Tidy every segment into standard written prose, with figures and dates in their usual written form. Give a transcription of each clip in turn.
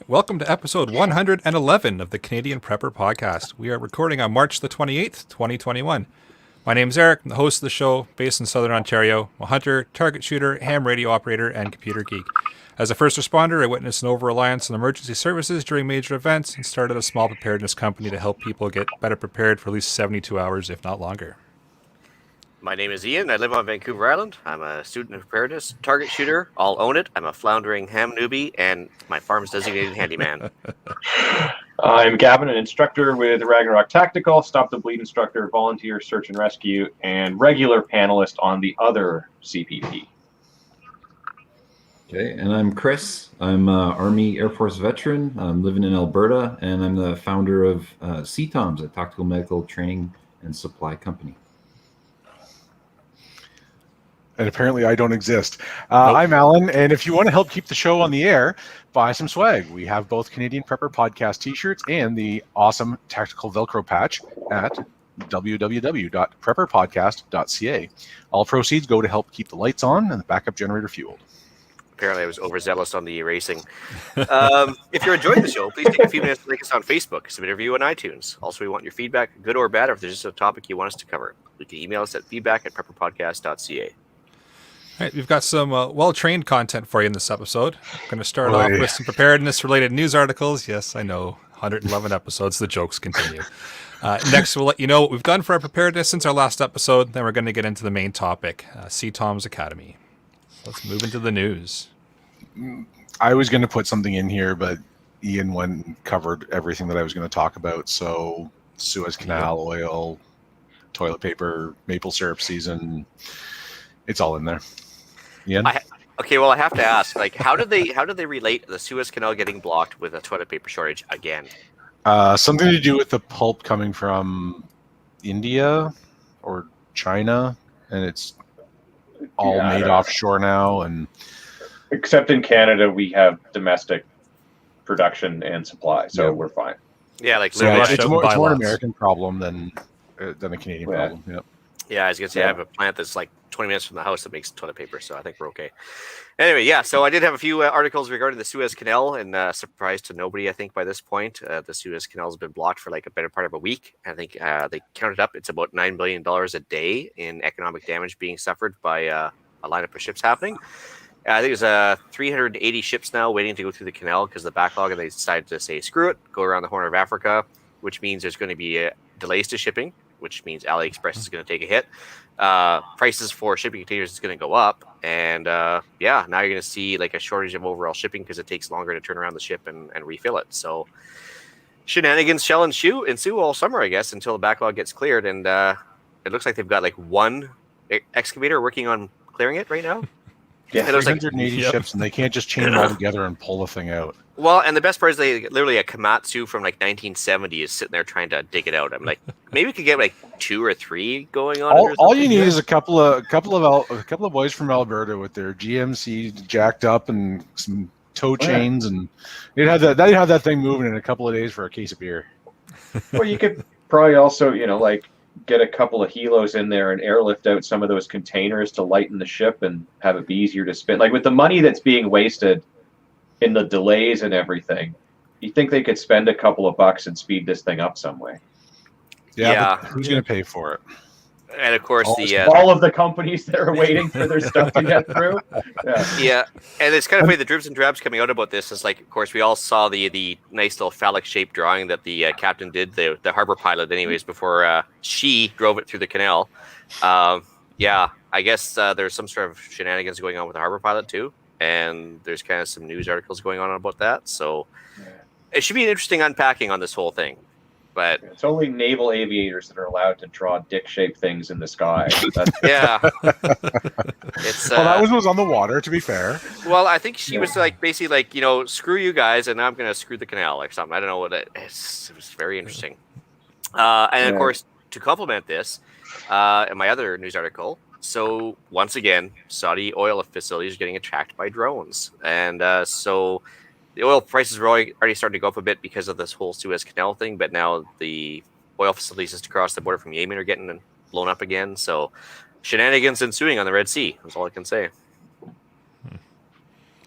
Welcome to episode 111 of the Canadian Prepper Podcast. We are recording on March the 28th, 2021. My name is Eric, I'm the host of the show, based in Southern Ontario. I'm a hunter, target shooter, ham radio operator, and computer geek. As a first responder, I witnessed an over-reliance on emergency services during major events and started a small preparedness company to help people get better prepared for at least 72 hours, if not longer. My name is Ian. I live on Vancouver Island. I'm a student of preparedness, target shooter. I'll own it. I'm a floundering ham newbie, and my farm's designated handyman. I'm Gavin, an instructor with Ragnarok Tactical, Stop the Bleed instructor, volunteer search and rescue, and regular panelist on the other CPP. Okay, and I'm Chris. I'm an Army Air Force veteran. I'm living in Alberta, and I'm the founder of CTOMS, a tactical medical training and supply company. And apparently I don't exist. I'm Alan, and if you want to help keep the show on the air, buy some swag. We have both Canadian Prepper Podcast t-shirts and the awesome tactical Velcro patch at www.prepperpodcast.ca. All proceeds go to help keep the lights on and the backup generator fueled. Apparently I was overzealous on the erasing. If you're enjoying the show, please take a few minutes to like us on Facebook, submit a review on iTunes. Also, we want your feedback, good or bad, or if there's just a topic you want us to cover. You can email us at feedback@prepperpodcast.ca. All right, we've got some well-trained content for you in this episode. I'm going to start off with some preparedness-related news articles. Yes, I know, 111 episodes, the jokes continue. Next, we'll let you know what we've done for our preparedness since our last episode. Then we're going to get into the main topic, CTOMS Academy. So let's move into the news. I was going to put something in here, but Ian went and covered everything that I was going to talk about. So Suez Canal, oil, toilet paper, maple syrup season, it's all in there. Ian? Okay, well, I have to ask, like, how did they relate the Suez Canal getting blocked with a toilet paper shortage again? Something to do with the pulp coming from India or China, and it's all made offshore now. And except in Canada, we have domestic production and supply, so we're fine. Yeah, like it's more an American problem than a Canadian problem. Yep. Yeah, I was gonna say I have a plant that's like 20 minutes from the house that makes toilet paper, so I think we're okay. Anyway, yeah, so I did have a few articles regarding the Suez Canal, and surprise to nobody, I think, by this point, the Suez Canal has been blocked for like a better part of a week. I think they counted up, it's about $9 billion a day in economic damage being suffered by a lineup of ships happening. I think there's 380 ships now waiting to go through the canal because of the backlog, and they decided to say, screw it, go around the Horn of Africa, which means there's going to be delays to shipping, which means AliExpress is going to take a hit. Prices for shipping containers is going to go up. And now you're going to see like a shortage of overall shipping because it takes longer to turn around the ship and refill it. So shenanigans shall ensue all summer, I guess, until the backlog gets cleared. And it looks like they've got like one excavator working on clearing it right now. Yeah, 380 ships, and they can't just chain them all together and pull the thing out. Well, and the best part is literally a Komatsu from like 1970 is sitting there trying to dig it out. I'm like, maybe we could get like 2 or 3 going on. All you need is a couple of boys from Alberta with their GMC jacked up and some tow chains, and they'd have that thing moving in a couple of days for a case of beer. Well, you could probably also, get a couple of helos in there and airlift out some of those containers to lighten the ship and have it be easier to spin. Like with the money that's being wasted in the delays and everything, you think they could spend a couple of bucks and speed this thing up some way? Yeah. But who's going to pay for it? And of course, all of the companies that are waiting for their stuff to get through. Yeah, and it's kind of funny. The dribs and drabs coming out about this is like, of course, we all saw the nice little phallic shaped drawing that the captain did, the harbor pilot, anyways, before she drove it through the canal. I guess there's some sort of shenanigans going on with the harbor pilot too, and there's kind of some news articles going on about that. So it should be an interesting unpacking on this whole thing. But it's only naval aviators that are allowed to draw dick-shaped things in the sky. Yeah. That was on the water, to be fair. Well, I think she was like basically like, screw you guys, and I'm going to screw the canal or something. I don't know what it is. It was very interesting. Of course, to complement this, in my other news article, so once again, Saudi oil facilities are getting attacked by drones. And so the oil prices were already starting to go up a bit because of this whole Suez Canal thing, but now the oil facilities just across the border from Yemen are getting blown up again. So shenanigans ensuing on the Red Sea. That's all I can say.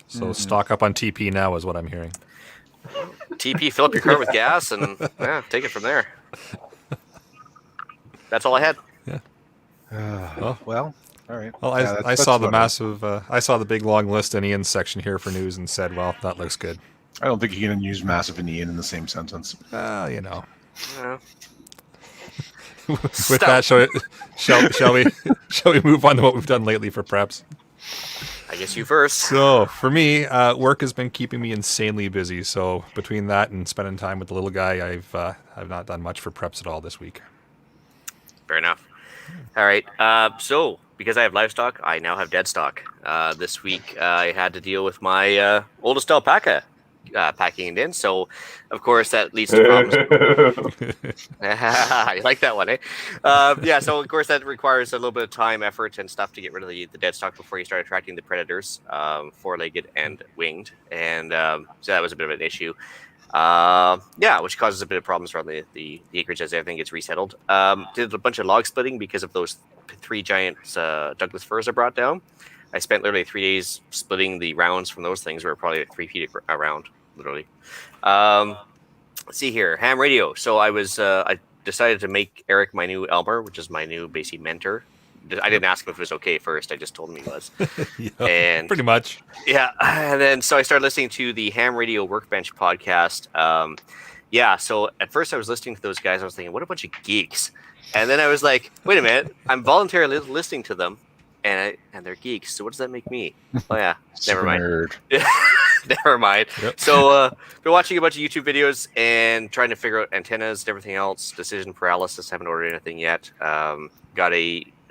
So stock up on TP now is what I'm hearing. TP, fill up your car with gas, and take it from there. That's all I had. Well, all right. Well, I saw the massive, I saw the big long list in Ian's section here for news and said, well, that looks good. I don't think you can use massive and Ian in the same sentence. You know. Yeah. With that, shall we move on to what we've done lately for preps? I guess you first. So for me, work has been keeping me insanely busy. So between that and spending time with the little guy, I've not done much for preps at all this week. Fair enough. All right. So because I have livestock, I now have dead stock. This week I had to deal with my oldest alpaca packing it in. So of course that leads to problems. You like that one, eh? So of course that requires a little bit of time, effort, and stuff to get rid of the dead stock before you start attracting the predators, four-legged and winged. And so that was a bit of an issue. Which causes a bit of problems around the acreage as everything gets resettled. Did a bunch of log splitting because of those 3 giant Douglas firs I brought down. I spent literally 3 days splitting the rounds from those things. Were probably like 3 feet around, literally. Let's see here, ham radio. So I decided to make Eric my new Elmer, which is my new basic mentor. I didn't ask him if it was okay first. I just told him he was. And pretty much. Yeah. And then so I started listening to the Ham Radio Workbench podcast. So at first I was listening to those guys. I was thinking, what a bunch of geeks. And then I was like, wait a minute. I'm voluntarily listening to them. And they're geeks. So what does that make me? Oh, yeah. Never mind. Never mind. Yep. So been watching a bunch of YouTube videos and trying to figure out antennas and everything else. Decision paralysis. Haven't ordered anything yet.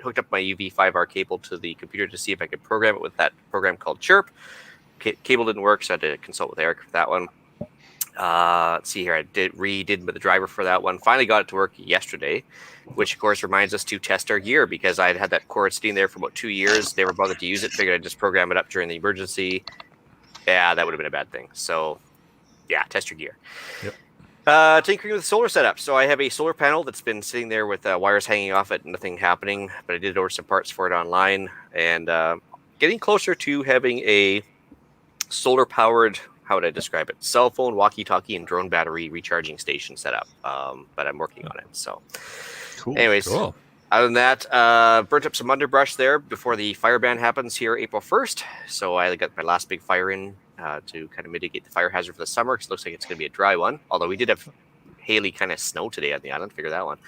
Hooked up my UV5R cable to the computer to see if I could program it with that program called Chirp. Cable didn't work, so I had to consult with Eric for that one. Let's see here. I redid the driver for that one. Finally got it to work yesterday, which of course reminds us to test our gear because I had that cord sitting there for about 2 years. Never bothered to use it. Figured I'd just program it up during the emergency. Yeah, that would have been a bad thing. So, yeah, test your gear. Yep. Tinkering with solar setup. So I have a solar panel that's been sitting there with wires hanging off it, nothing happening. But I did order some parts for it online, and getting closer to having a solar-powered, how would I describe it? Cell phone, walkie-talkie, and drone battery recharging station setup. But I'm working on it. So, cool. Anyways, cool. Other than that, burnt up some underbrush there before the fire ban happens here April 1st. So I got my last big fire in to kind of mitigate the fire hazard for the summer because it looks like it's going to be a dry one. Although we did have Haley kind of snow today on the island, figure that one.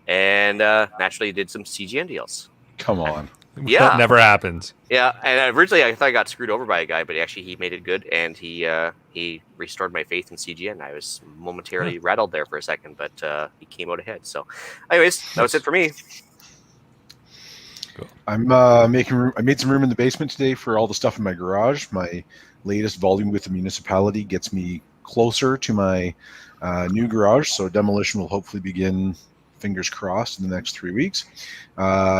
And naturally did some CGN deals. Come on. Yeah. That never happens. Yeah, and originally I thought I got screwed over by a guy, but actually he made it good, and he restored my faith in CGN. I was momentarily rattled there for a second, but he came out ahead. So anyways, that was it for me. I'm I made some room in the basement today for all the stuff in my garage. My latest volume with the municipality gets me closer to my new garage, so demolition will hopefully begin, fingers crossed, in the next 3 weeks.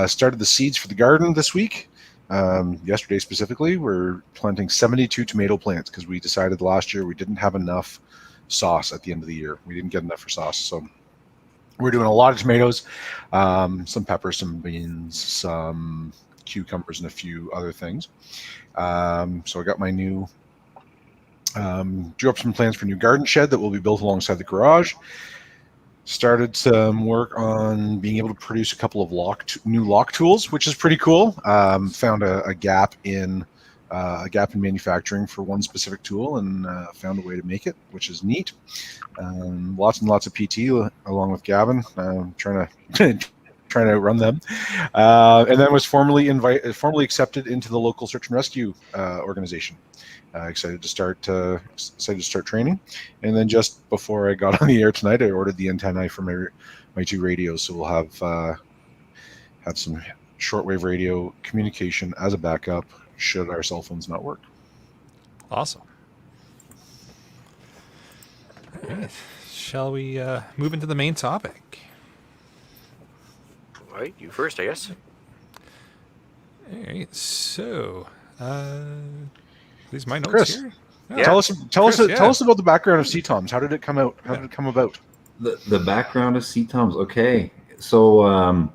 Started the seeds for the garden this week. Yesterday specifically, we're planting 72 tomato plants because we decided last year we didn't have enough sauce at the end of the year. We didn't get enough for sauce, so we're doing a lot of tomatoes, some peppers, some beans, some cucumbers, and a few other things. So I got my new, drew up some plans for a new garden shed that will be built alongside the garage. Started some work on being able to produce a couple of new lock tools, which is pretty cool. Found a gap in manufacturing for one specific tool, and found a way to make it, which is neat. Lots and lots of PT along with Gavin, trying to run them, and then was formally accepted into the local search and rescue organization. Excited to start training, and then just before I got on the air tonight, I ordered the antennae for my 2 radios, so we'll have some shortwave radio communication as a backup should our cell phones not work. Awesome. All right. Shall we move into the main topic? All right, you first, I guess. All right. So, these are my notes Chris, here. Yeah. Tell us about the background of CTOMS. How did it come out? How did it come about? The background of CTOMS. Okay, so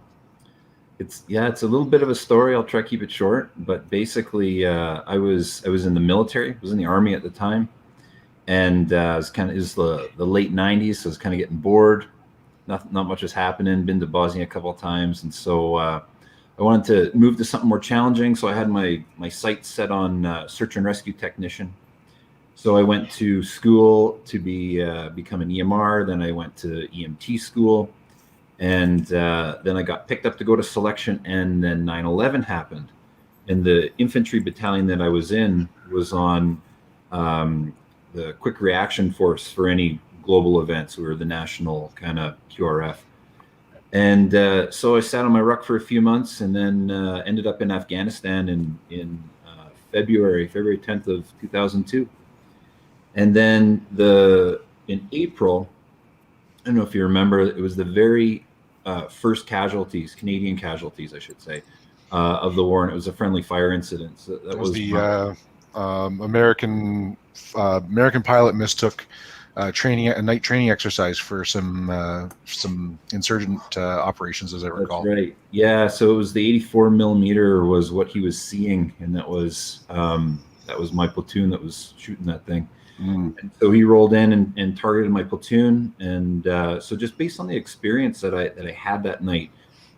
it's a little bit of a story. I'll try to keep it short, but basically, I was in the military. I was in the Army at the time, and it was the late '90s, so I was kind of getting bored. Not much was happening. Been to Bosnia a couple of times, and so I wanted to move to something more challenging. So I had my sights set on search and rescue technician. So I went to school to become an EMR. Then I went to EMT school, and then I got picked up to go to selection. And then 9/11 happened, and the infantry battalion that I was in was on the quick reaction force for any global events. We were the national kind of QRF. And so I sat on my ruck for a few months, and then ended up in Afghanistan in February 10th of 2002. And then in April, I don't know if you remember, it was the very first casualties, Canadian casualties, I should say, of the war, and it was a friendly fire incident. So that was the American pilot mistook a night training exercise for some insurgent operations, as I recall. That's right. Yeah. So it was the 84 millimeter was what he was seeing, and that was my platoon that was shooting that thing. And so he rolled in and targeted my platoon, and so just based on the experience that I had that night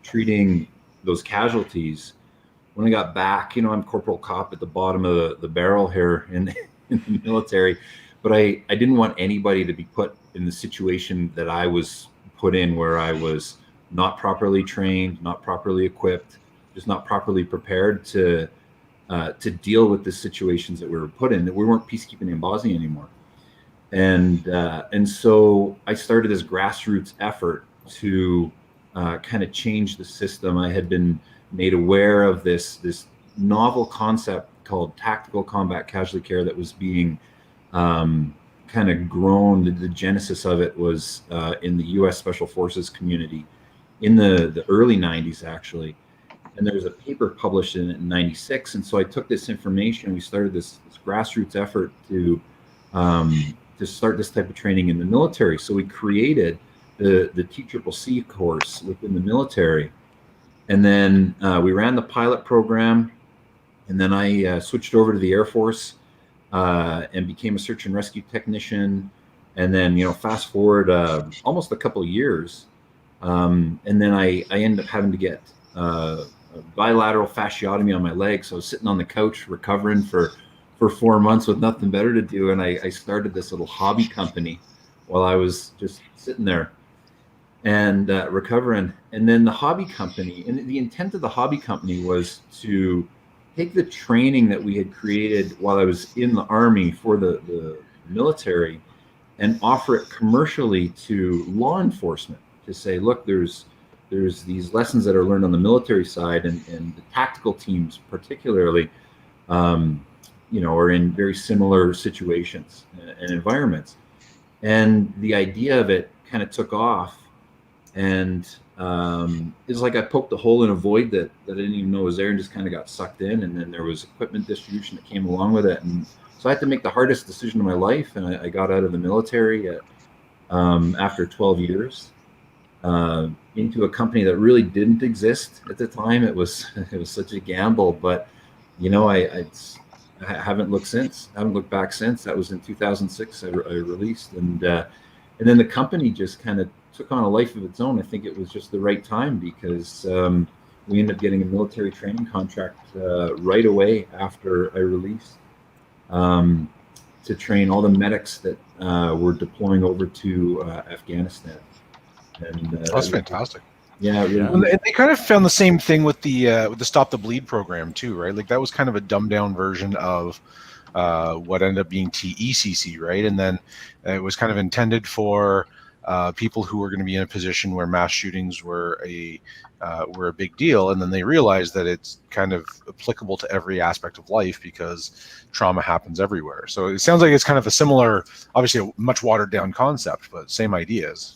treating those casualties, when I got back, I'm Corporal Cop at the bottom of the barrel here in the military, but I didn't want anybody to be put in the situation that I was put in, where I was not properly trained, not properly equipped, just not properly prepared to deal with the situations that we were put in, that we weren't peacekeeping in Bosnia anymore. And so I started this grassroots effort to kind of change the system. I had been made aware of this novel concept called tactical combat casualty care that was being kind of grown. The genesis of it was in the U.S. Special Forces community in the early 90s, actually. And there was a paper published in 96. And so I took this information, we started this grassroots effort to start this type of training in the military. So we created the TCCC course within the military. And then we ran the pilot program. And then I switched over to the Air Force and became a search and rescue technician. And then, fast forward almost a couple of years. And then I ended up having to get bilateral fasciotomy on my leg. So I was sitting on the couch recovering for 4 months with nothing better to do. And I started this little hobby company while I was just sitting there and recovering. And then the hobby company, and the intent of the hobby company was to take the training that we had created while I was in the Army for the military and offer it commercially to law enforcement, to say, look, there's these lessons that are learned on the military side, and the tactical teams particularly, are in very similar situations and environments. And the idea of it kind of took off, and it's like I poked a hole in a void that I didn't even know was there, and just kind of got sucked in. And then there was equipment distribution that came along with it. And so I had to make the hardest decision of my life. And I got out of the military after 12 years. Into a company that really didn't exist at the time. It was such a gamble, but I haven't looked since. I haven't looked back since. That was in 2006. I released, and then the company just kind of took on a life of its own. I think it was just the right time, because we ended up getting a military training contract right away after I released to train all the medics that were deploying over to Afghanistan. And that's fantastic. Yeah, really. Well, they kind of found the same thing with the Stop the Bleed program too, right? Like that was kind of a dumbed down version of what ended up being TECC, right? And then it was kind of intended for people who were going to be in a position where mass shootings were a big deal, and then they realized that it's kind of applicable to every aspect of life because trauma happens everywhere. So it sounds like it's kind of a similar, obviously a much watered down concept, but same ideas.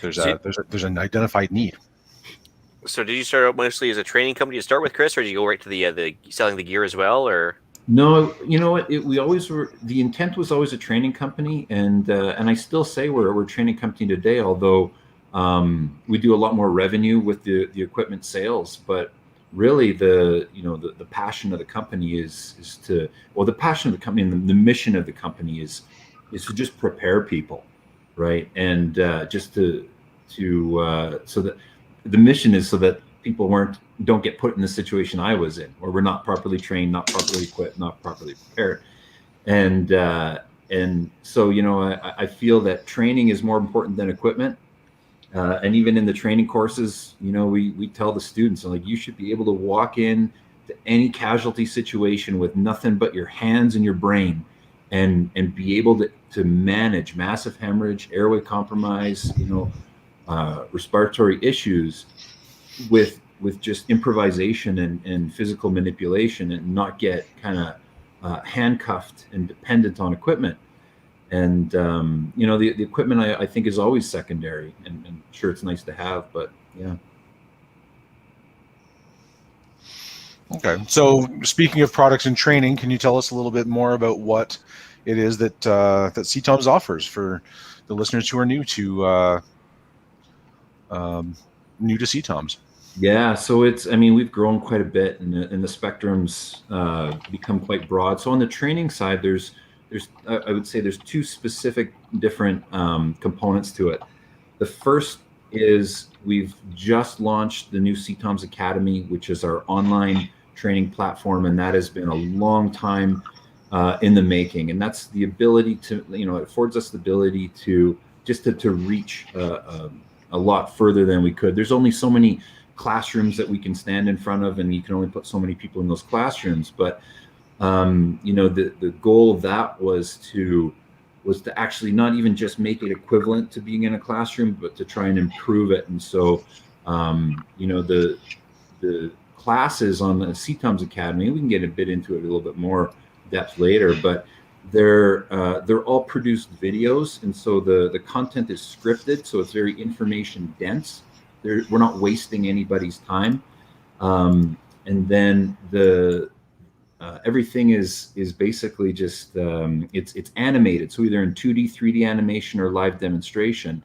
There's an identified need. So did you start out mostly as a training company to start with, Chris, or did you go right to the selling the gear as well, or? No, you know what? We always were. The intent was always a training company, and I still say we're a training company today. Although we do a lot more revenue with the equipment sales, but really the passion of the company is to, well, the passion of the company and the mission of the company is to just prepare people, right? And just to so that the mission is so that people don't get put in the situation I was in, where we're not properly trained, not properly equipped, not properly prepared. And so, I feel that training is more important than equipment. And even in the training courses, we tell the students, like, you should be able to walk in to any casualty situation with nothing but your hands and your brain, and be able to manage massive hemorrhage, airway compromise, respiratory issues with just improvisation and physical manipulation, and not get kind of handcuffed and dependent on equipment. And the equipment I think is always secondary, and sure, it's nice to have, but yeah. Okay, so speaking of products and training, can you tell us a little bit more about what it is that CTOMS offers for the listeners who are new to CTOMS? Yeah, so we've grown quite a bit, and the spectrum's become quite broad. So on the training side, I would say there's two specific different components to it. The first is we've just launched the new CTOMS Academy, which is our online training platform, and that has been a long time in the making. And that's the ability to, it affords us the ability to just to reach a lot further than we could. There's only so many classrooms that we can stand in front of, and you can only put so many people in those classrooms. But the goal of that was to actually not even just make it equivalent to being in a classroom, but to try and improve it. And so, the classes on the CTOMS Academy, we can get a bit into it a little bit more depth later, but they're all produced videos, and so the content is scripted, so it's very information dense. We're not wasting anybody's time, and then everything is basically just it's animated, so either in 2D, 3D animation or live demonstration,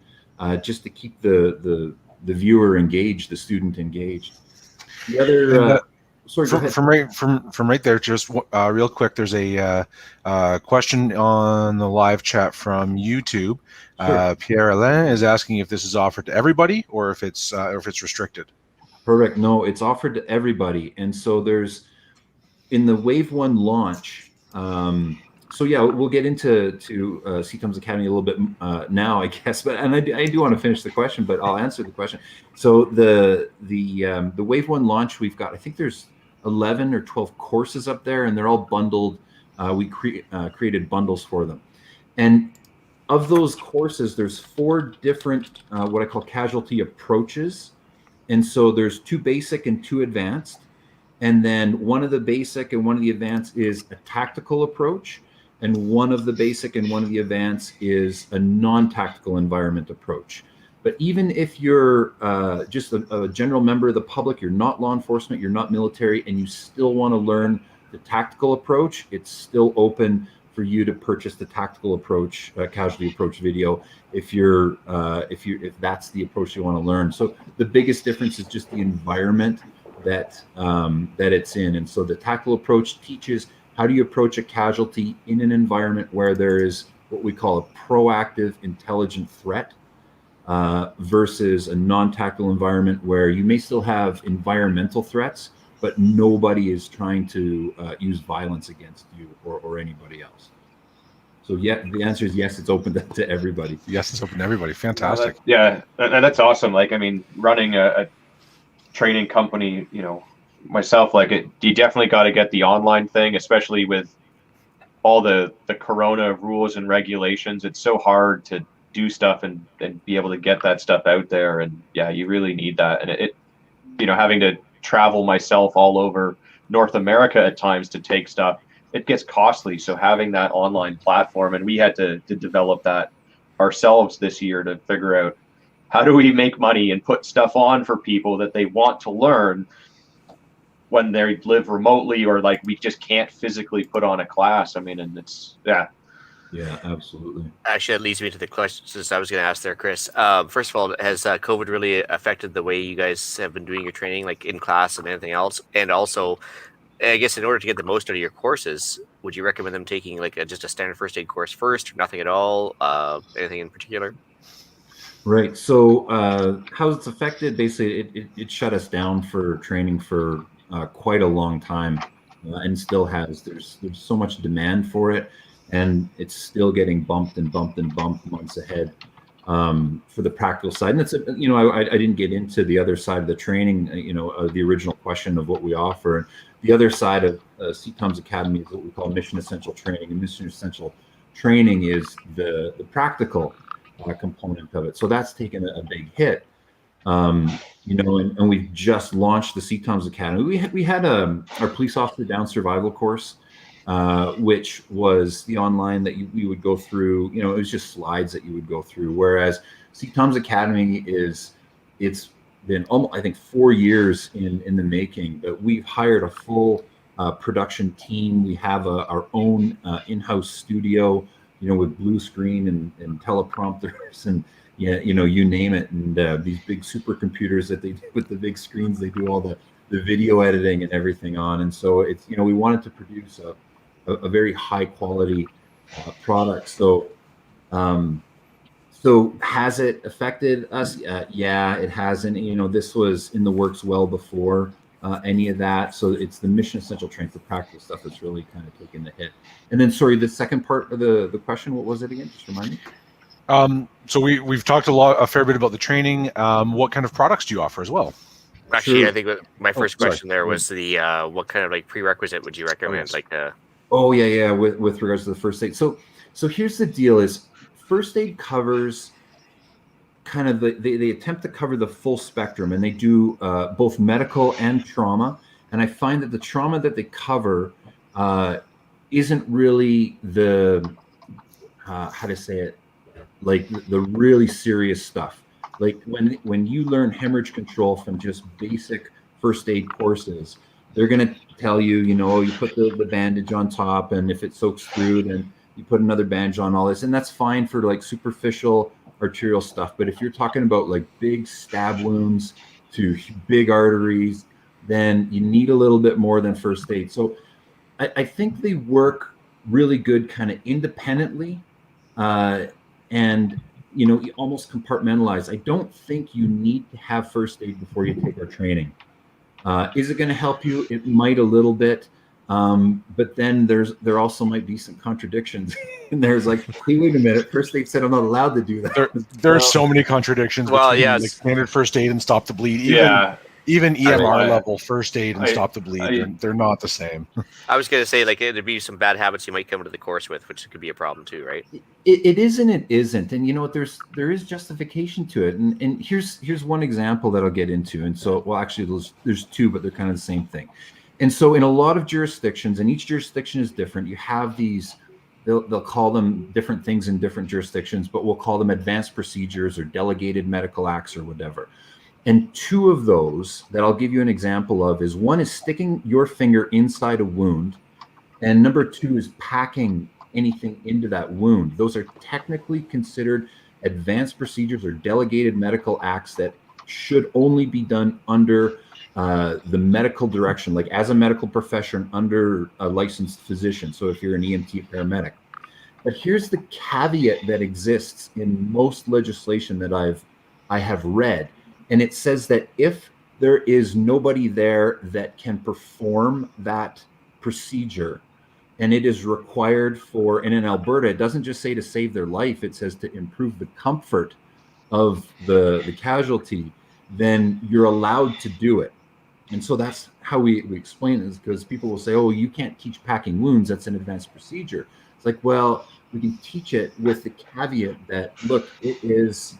just to keep the viewer engaged, the student engaged. The other sorry, from right there, just real quick, there's a question on the live chat from YouTube. Sure. Pierre Alain is asking if this is offered to everybody or if it's restricted. Perfect. No, it's offered to everybody, and so there's in the Wave 1 launch. So yeah, we'll get into CTOMS Academy a little bit now, I guess. But I do want to finish the question, but I'll answer the question. So the Wave 1 launch, we've got, I think there's 11 or 12 courses up there, and they're all bundled. We created bundles for them, and of those courses, there's 4 different what I call casualty approaches, and so there's 2 basic and 2 advanced. And then one of the basic and one of the advanced is a tactical approach, and one of the basic and one of the advanced is a non-tactical environment approach. But even if you're just a general member of the public, you're not law enforcement, you're not military, and you still want to learn the tactical approach, it's still open for you to purchase the tactical approach, casualty approach video, if that's the approach you want to learn. So the biggest difference is just the environment that it's in. And so the tactical approach teaches how do you approach a casualty in an environment where there is what we call a proactive intelligent threat, versus a non-tactical environment where you may still have environmental threats, but nobody is trying to use violence against you or anybody else. So yeah, the answer is yes, it's open to everybody. Yes, it's open to everybody. Fantastic. Yeah, and that's awesome. Like, I mean, running a training company, myself, you definitely got to get the online thing, especially with all the corona rules and regulations. It's so hard to do stuff and be able to get that stuff out there. And yeah, you really need that. And it having to travel myself all over North America at times to take stuff, it gets costly. So having that online platform, and we had to develop that ourselves this year to figure out how do we make money and put stuff on for people that they want to learn when they live remotely, or we just can't physically put on a class. I mean, and it's, yeah. Yeah, absolutely. Actually, that leads me to the questions I was going to ask there, Chris. First of all, has COVID really affected the way you guys have been doing your training, like in class and anything else? And also, I guess in order to get the most out of your courses, would you recommend them taking like just a standard first aid course first, or nothing at all? Anything in particular? Right. So how it's affected, basically, it shut us down for training for quite a long time, and still has. There's so much demand for it, and it's still getting bumped and bumped and bumped months ahead for the practical side. And it's I didn't get into the other side of the training. The original question of what we offer. The other side of CTOMS Academy is what we call mission essential training, and mission essential training is the practical component of it. So that's taken a big hit. And we've just launched the CTOMS Academy. We had our police officer down survival course, which was the online that you would go through. It was just slides that you would go through. Whereas CTOMS Academy it's been almost, I think, 4 years in the making. But we've hired a full production team. We have our own in-house studio, with blue screen and teleprompters and you name it. And these big supercomputers that they do with the big screens, they do all the video editing and everything on. And so it's, we wanted to produce a very high quality product. So, so has it affected us? Yeah, it hasn't. This was in the works well before any of that. So it's the mission essential training, the practical stuff that's really kind of taken the hit. And then, sorry, the second part of the question, what was it again? Just remind me. So we've talked a fair bit about the training. What kind of products do you offer as well? Actually, Sure. I think my first question there was the what kind of like prerequisite would you recommend? Oh yeah. With regards to the first aid. So here's the deal: is first aid covers kind of they attempt to cover the full spectrum, and they do both medical and trauma. And I find that the trauma that they cover isn't really the how to say it, like the really serious stuff. Like when you learn hemorrhage control from just basic first aid courses, they're going to tell you, you put the bandage on top, and if it soaks through, then you put another bandage on, all this, and that's fine for like superficial arterial stuff. But if you're talking about like big stab wounds to big arteries, then you need a little bit more than first aid. So I think they work really good kind of independently, and you almost compartmentalize. I don't think you need to have first aid before you take our training. Is it going to help you? It might a little bit, but then there also might be some contradictions. And there's like, hey, wait a minute, first aid said I'm not allowed to do that. There are so many contradictions between like standard first aid and stop the bleed. Even EMR level first aid and stop the bleed, they're not the same. I was going to say, like, there'd be some bad habits you might come to the course with, which could be a problem too, right? It is and it isn't. And you know what? There is justification to it. And here's one example that I'll get into. And so, well, actually, there's two, but they're kind of the same thing. And so, in a lot of jurisdictions, and each jurisdiction is different, you have these. They'll call them different things in different jurisdictions, but we'll call them advanced procedures or delegated medical acts or whatever. And two of those that I'll give you an example of is one is sticking your finger inside a wound, and number two is packing anything into that wound. Those are technically considered advanced procedures or delegated medical acts that should only be done under the medical direction, like as a medical profession under a licensed physician. So if you're an EMT paramedic. But here's the caveat that exists in most legislation that I have read. And it says that if there is nobody there that can perform that procedure, and it is required for, and in Alberta, it doesn't just say to save their life, it says to improve the comfort of the casualty, then you're allowed to do it. And so that's how we explain it, is because people will say, oh, you can't teach packing wounds, that's an advanced procedure. It's like, well, we can teach it with the caveat that, look, it is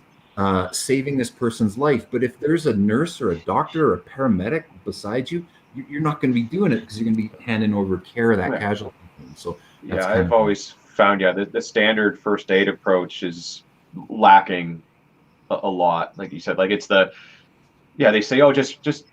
saving this person's life. But if there's a nurse or a doctor or a paramedic beside you, you're not going to be doing it because you're going to be handing over care of that casualty. So I've always found the standard first aid approach is lacking a lot. Like you said, like it's they say, oh, just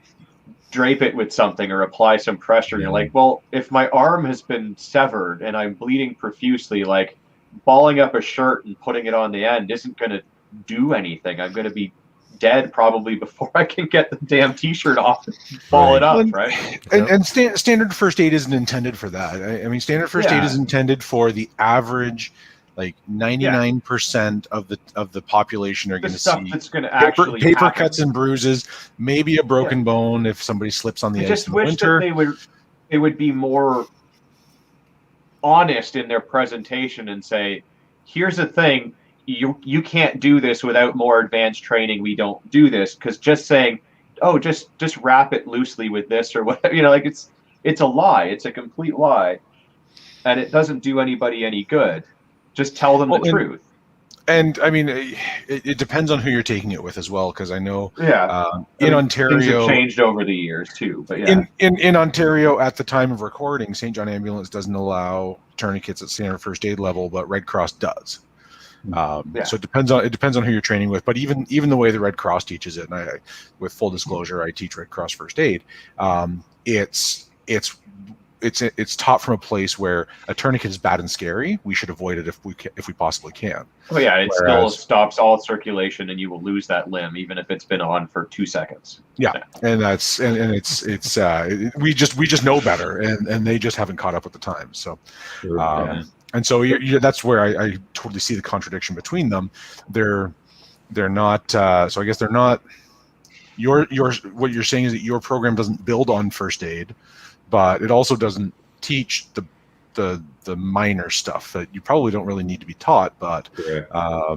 drape it with something or apply some pressure. And you're like, well, if my arm has been severed and I'm bleeding profusely, like balling up a shirt and putting it on the end isn't going to do anything. I'm going to be dead probably before I can get the damn t-shirt off and ball it up, right? And standard first aid isn't intended for that. I mean, standard first aid is intended for the average, like 99% of the population are going to see that's going to actually paper happen. cuts and bruises, maybe a broken bone if somebody slips on the ice in the winter. That they would be more honest in their presentation and say, here's the thing, you can't do this without more advanced training. We don't do this, because just saying, oh, just wrap it loosely with this or whatever, like it's a lie. It's a complete lie, and it doesn't do anybody any good. Just tell them the truth. And I mean, it depends on who you're taking it with as well, because I know in Ontario, things have changed over the years too. But in Ontario at the time of recording, St. John Ambulance doesn't allow tourniquets at standard first aid level, but Red Cross does. So it depends on who you're training with. But even the way the Red Cross teaches it, and I, with full disclosure, I teach Red Cross first aid. It's taught from a place where a tourniquet is bad and scary. We should avoid it if we possibly can. Oh yeah, it still stops all circulation, and you will lose that limb even if it's been on for 2 seconds. Yeah, and it's we just know better, and they just haven't caught up with the times. So, and so that's where I totally see the contradiction between them. They're not. So I guess they're not. What you're saying is that your program doesn't build on first aid, but it also doesn't teach the minor stuff that you probably don't really need to be taught. But I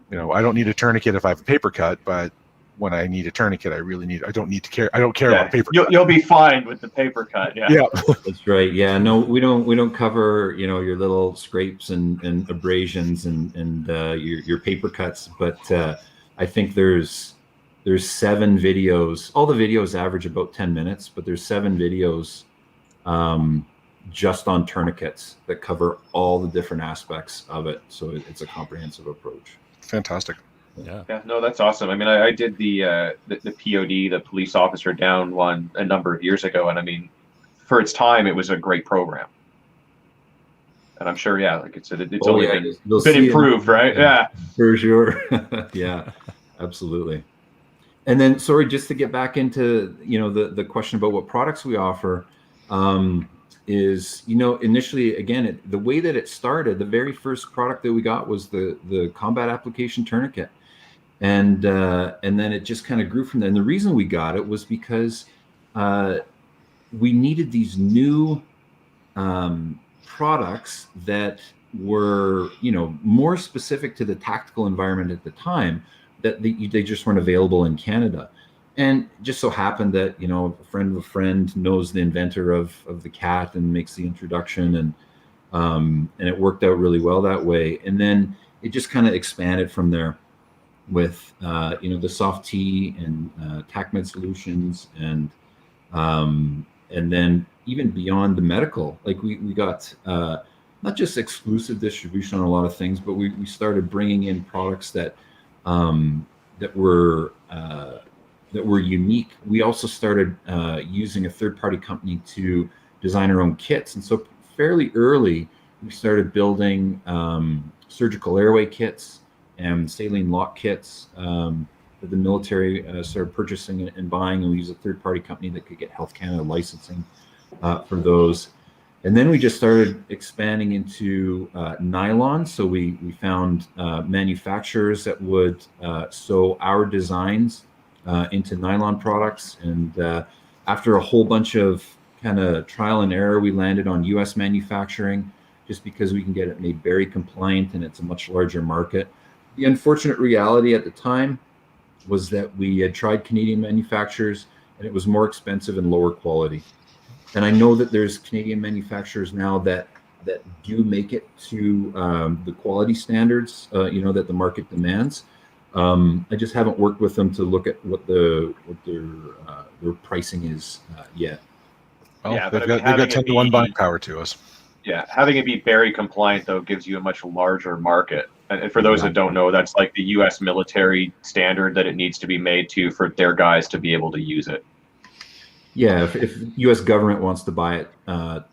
don't need a tourniquet if I have a paper cut, but when I need a tourniquet, I don't need to care. I don't care about a paper cut. You'll be fine with the paper cut. Yeah. That's right. Yeah, no, we don't cover your little scrapes and abrasions and your paper cuts, but I think there's 7 videos. All the videos average about 10 minutes, but there's 7 videos just on tourniquets that cover all the different aspects of it. So it's a comprehensive approach. Fantastic. Yeah, no, that's awesome. I mean, I did the POD, the police officer down one, a number of years ago, and I mean, for its time, it was a great program. And I'm sure, like it's only been improved, right? Yeah, for sure. Yeah, absolutely. And then, sorry, just to get back into the question about what products we offer, is initially, again, the way that it started, the very first product that we got was the combat application tourniquet. And then it just kind of grew from there. And the reason we got it was because we needed these new products that were, more specific to the tactical environment at the time, that they just weren't available in Canada. And just so happened that, a friend of a friend knows the inventor of the cat and makes the introduction, and it worked out really well that way. And then it just kind of expanded from there with the soft T and TACMED solutions, and then even beyond the medical, like we got not just exclusive distribution on a lot of things, but we started bringing in products that were unique. We also started using a third-party company to design our own kits, and so fairly early we started building surgical airway kits and saline lock kits that the military started purchasing and buying, and we used a third-party company that could get Health Canada licensing for those. And then we just started expanding into nylon. So we found manufacturers that would sew our designs into nylon products. And after a whole bunch of kind of trial and error, we landed on US manufacturing, just because we can get it made very compliant and it's a much larger market. The unfortunate reality at the time was that we had tried Canadian manufacturers and it was more expensive and lower quality. And I know that there's Canadian manufacturers now that do make it to the quality standards, that the market demands. I just haven't worked with them to look at what their pricing is yet. Well, yeah, they've got 10-to-1 buying power to us. Yeah, having it be very compliant though gives you a much larger market. And for those that don't know, that's like the U.S. military standard that it needs to be made to for their guys to be able to use it. Yeah, if U.S. government wants to buy it,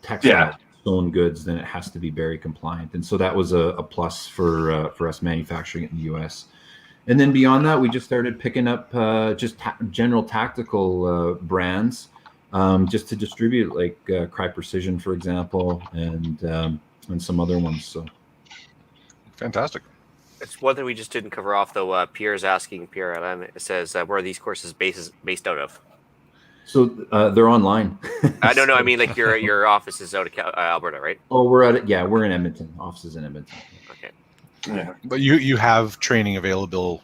textile sewn goods, then it has to be Berry compliant. And so that was a plus for us manufacturing it in the U.S. And then beyond that, we just started picking up just general tactical brands just to distribute, like Cry Precision, for example, and some other ones. So Fantastic. It's one thing we just didn't cover off, though. Pierre's asking, Pierre, it says, where are these courses based out of? So they're online. I don't know. I mean, like your office is out of Alberta, right? Oh, we're at it. Yeah, we're in Edmonton. Offices in Edmonton. Okay. Yeah. But you have training available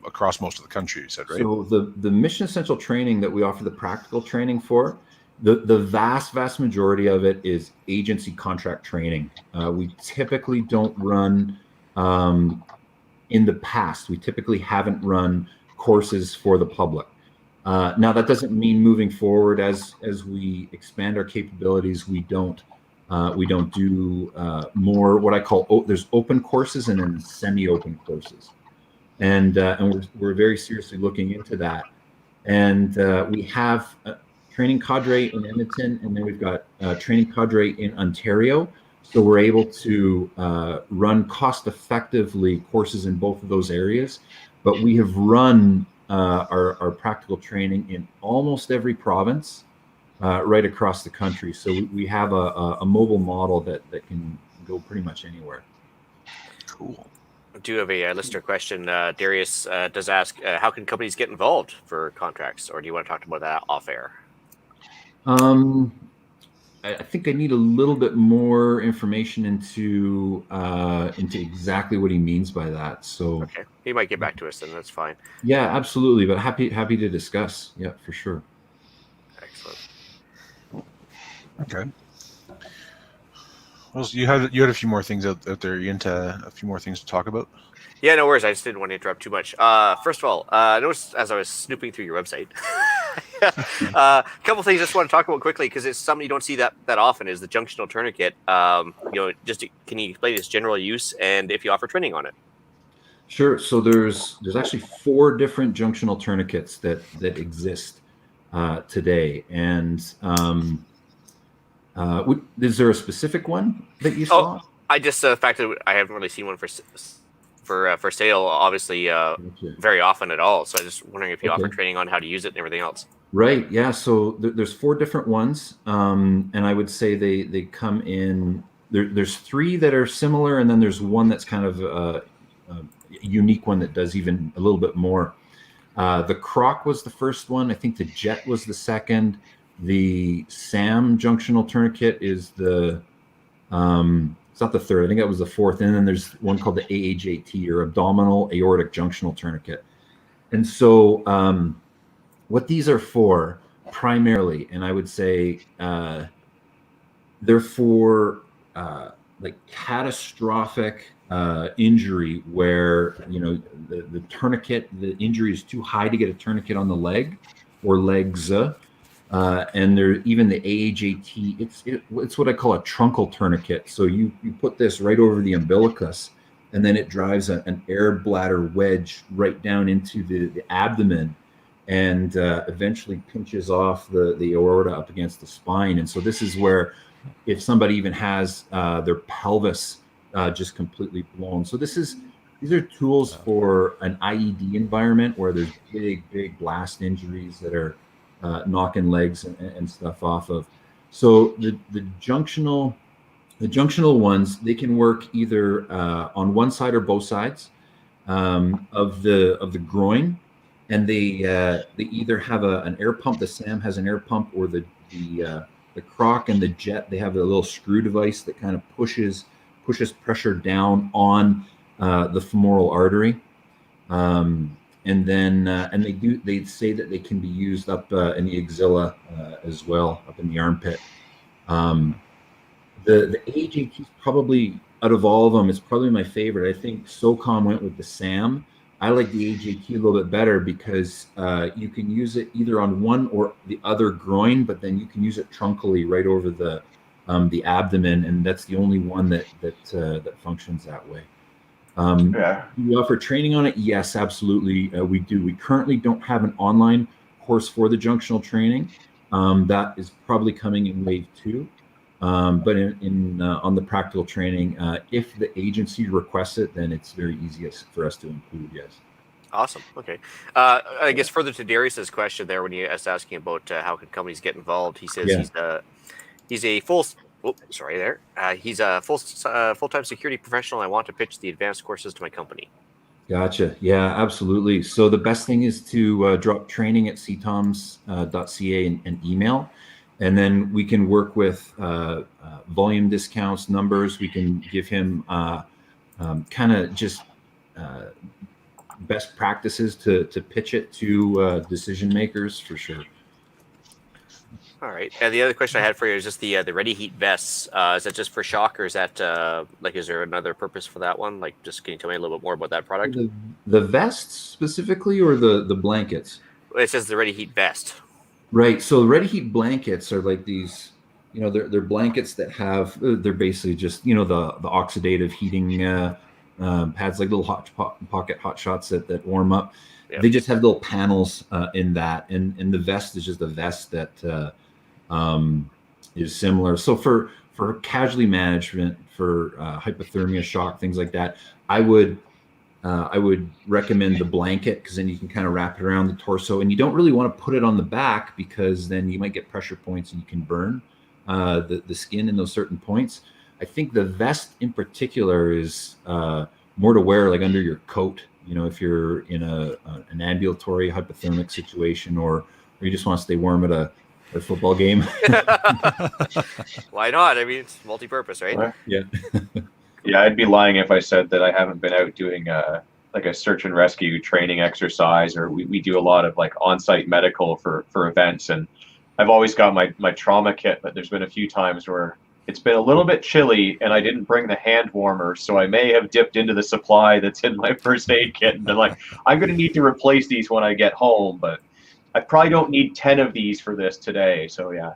across most of the country, you said, right? So the Mission Essential training that we offer the practical training for, the vast majority of it is agency contract training. We typically don't run, in the past, we typically haven't run courses for the public. Now that doesn't mean moving forward as we expand our capabilities, we don't do more what I call there's open courses and then semi-open courses, and we're very seriously looking into that. And we have a training cadre in Edmonton, and then we've got a training cadre in Ontario. So we're able to run cost-effectively courses in both of those areas. But we have run our practical training in almost every province right across the country. So we have a mobile model that can go pretty much anywhere. Cool. I do have a listener question. Darius does ask, how can companies get involved for contracts? Or do you want to talk about that off air? I think I need a little bit more information into exactly what he means by that. So okay, he might get back to us, then that's fine. Yeah, absolutely. But happy to discuss. Yeah, for sure. Excellent. Okay. Well, so you had a few more things out there. You into a few more things to talk about? Yeah, no worries. I just didn't want to interrupt too much. First of all, I noticed as I was snooping through your website, a couple things I just want to talk about quickly because it's something you don't see that often is the Junctional Tourniquet. Can you explain its general use and if you offer training on it? Sure. So there's actually 4 different junctional tourniquets that exist today, and is there a specific one that you saw? I just the fact that I haven't really seen one for sale, obviously, very often at all. So I'm just wondering if you offer training on how to use it and everything else. Right. Yeah. So there's 4 different ones, and I would say they come in. There's 3 that are similar, and then there's one that's kind of a unique one that does even a little bit more. The Croc was the first one. I think the Jet was the second. The SAM junctional tourniquet is the it's not the third. I think that was the fourth. And then there's one called the AHAT, or Abdominal Aortic Junctional Tourniquet. And so what these are for primarily, and I would say they're for like catastrophic injury where, the tourniquet, the injury is too high to get a tourniquet on the leg or legs. And there, even the AHAT, it's what I call a truncal tourniquet. So you put this right over the umbilicus, and then it drives an air bladder wedge right down into the abdomen, and eventually pinches off the aorta up against the spine. And so this is where, if somebody even has their pelvis just completely blown. So these are tools for an IED environment where there's big blast injuries that are knocking legs and stuff off of. So the junctional ones, they can work either on one side or both sides of the groin, and they either have an air pump. The SAM has an air pump, or the Croc and the Jet, they have a little screw device that kind of pushes pressure down on the femoral artery. And then they say that they can be used up in the axilla as well, up in the armpit. The AHAT is probably, out of all of them, it's probably my favorite. I think SOCOM went with the SAM. I like the AHAT a little bit better because you can use it either on one or the other groin, but then you can use it truncally right over the abdomen, and that's the only one that functions that way. We offer training on it. Yes, absolutely. We do. We currently don't have an online course for the junctional training. That is probably coming in wave 2. But on the practical training, if the agency requests it, then it's very easy for us to include. Yes. Awesome. Okay. I guess further to Darius's question there, when he was asking about how can companies get involved, he says he's a full. Oh, sorry there. He's a full-time security professional. I want to pitch the advanced courses to my company. Gotcha. Yeah, absolutely. So the best thing is to drop training at CTOMS.ca and email, and then we can work with volume discounts, numbers. We can give him kind of just best practices to pitch it to decision makers for sure. All right. And the other question I had for you is just the ready heat vests. Is that just for shock, or is that is there another purpose for that one? Like, just can you tell me a little bit more about that product? The vests specifically, or the blankets? It says the ready heat vest. Right. So ready heat blankets are like these, they're blankets that have, they're basically just, the oxidative heating pads, like little pocket hot shots that warm up. Yep. They just have little panels in that, and the vest is just a vest that is similar. So for casualty management, for hypothermia, shock, things like that, I would recommend the blanket, because then you can kind of wrap it around the torso, and you don't really want to put it on the back, because then you might get pressure points and you can burn the skin in those certain points. I think the vest in particular is more to wear like under your coat, if you're in an ambulatory hypothermic situation, or you just want to stay warm at a football game. Why not? I mean, it's multi-purpose, right? Yeah. Yeah, I'd be lying if I said that I haven't been out doing like a search and rescue training exercise, or we do a lot of like on-site medical for events, and I've always got my trauma kit, but there's been a few times where it's been a little bit chilly and I didn't bring the hand warmer, so I may have dipped into the supply that's in my first aid kit and been like, I'm going to need to replace these when I get home, but I probably don't need 10 of these for this today. So yeah,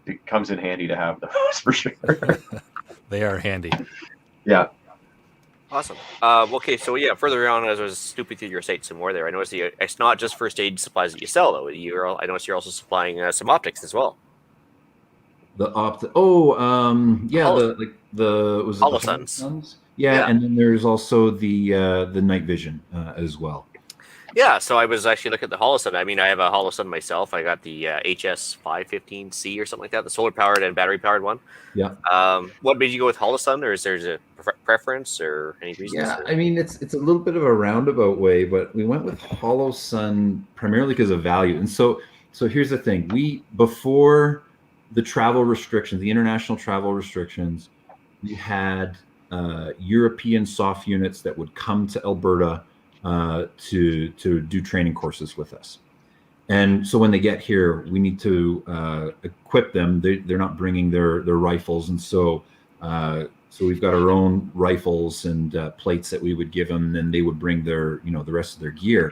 it comes in handy to have those for sure. They are handy. Yeah. Awesome. Okay, so yeah, further on, as I was snooping through your site some more there, I noticed it's not just first aid supplies that you sell, though. I noticed you're also supplying some optics as well. The was it Holosuns? Yeah, and then there's also the night vision as well. Yeah, so I was actually looking at the Holosun. I mean, I have a Holosun myself. I got the HS515C or something like that, the solar powered and battery powered one. Yeah. What made you go with Holosun, or is there a preference or any reason? Yeah, I mean, it's a little bit of a roundabout way, but we went with Holosun primarily because of value. And so here's the thing: before the travel restrictions, the international travel restrictions, we had European soft units that would come to Alberta to do training courses with us. And so when they get here, we need to equip them. They're not bringing their rifles. And so we've got our own rifles and plates that we would give them, and then they would bring their, the rest of their gear.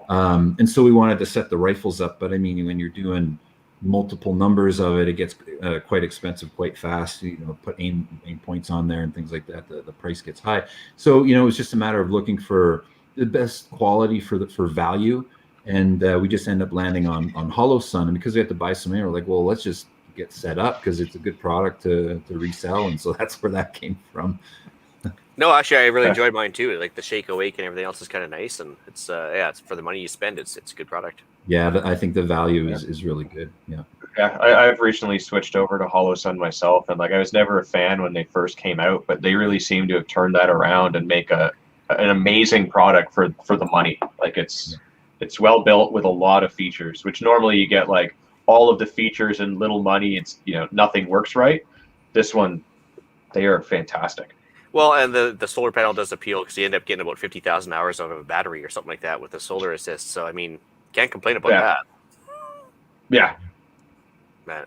And so we wanted to set the rifles up. But I mean, when you're doing multiple numbers of it, it gets quite expensive quite fast. Put aim points on there and things like that. The price gets high. So it was just a matter of looking for the best quality for value, and we just end up landing on Holosun. And because we had to buy some air, we're like, well, let's just get set up because it's a good product to resell, and so that's where that came from. No, actually, I really enjoyed mine too. Like the Shake Awake and everything else is kind of nice, and it's it's for the money you spend. It's a good product. Yeah, I think the value is really good. Yeah. Yeah, I've recently switched over to Holosun myself, and like I was never a fan when they first came out, but they really seem to have turned that around and make an amazing product for the money. Like it's well built with a lot of features, which normally you get like all of the features and little money. It's nothing works right. This one, they are fantastic. Well, and the solar panel does appeal because you end up getting about 50,000 hours out of a battery or something like that with the solar assist. So I mean, can't complain about that. Yeah. Man.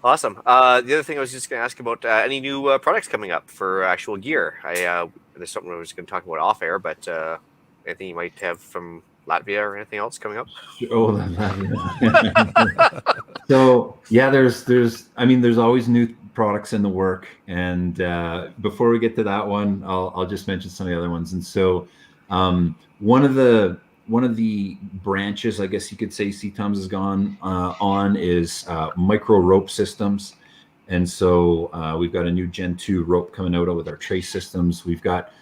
Awesome. The other thing I was just going to ask about any new products coming up for actual gear. There's something I was going to talk about off air, but anything you might have from Latvia or anything else coming up? Oh, so yeah, there's always new products in the work, and before we get to that one, I'll just mention some of the other ones. And so one of the the branches, I guess you could say, CTOMS has gone on is micro rope systems. And so we've got a new Gen 2 rope coming out with our trace systems. We've got,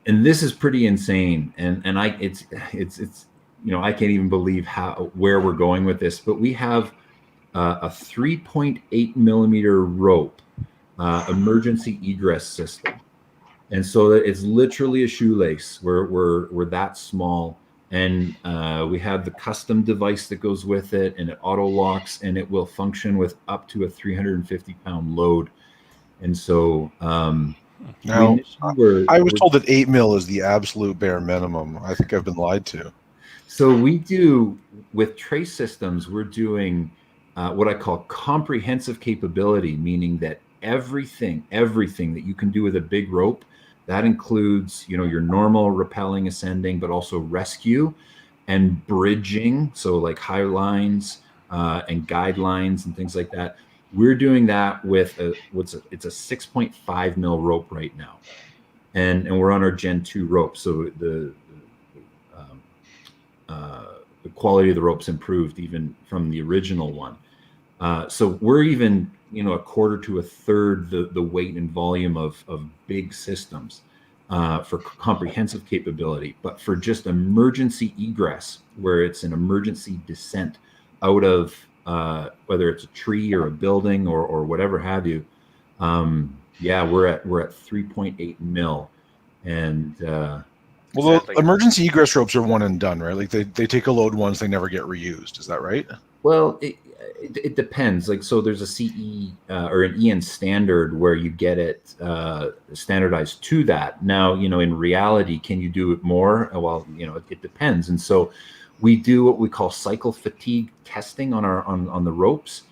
and this is pretty insane. And it's I can't even believe where we're going with this. But we have a 3.8 millimeter rope emergency egress system. And so it's literally a shoelace. We're that small. And we have the custom device that goes with it, and it auto locks, and it will function with up to a 350-pound load. And so now I was told that 8 mil is the absolute bare minimum. I think I've been lied to. So we do, with trace systems, we're doing what I call comprehensive capability, meaning that everything that you can do with a big rope, that includes, your normal rappelling, ascending, but also rescue and bridging. So like high lines and guidelines and things like that. We're doing that with it's a 6.5 mil rope right now, and we're on our Gen 2 rope. So the quality of the rope's improved even from the original one. So we're even, a quarter to a third the weight and volume of big systems for comprehensive capability. But for just emergency egress, where it's an emergency descent out of whether it's a tree or a building or whatever have you, we're at 3.8 mil. And well, the emergency egress ropes are one and done, right? Like they take a load once, they never get reused. Is that right? Well, it depends. Like, so there's a CE or an EN standard where you get it standardized to that. Now, in reality, can you do it more? Well, it depends. And so we do what we call cycle fatigue testing on the ropes.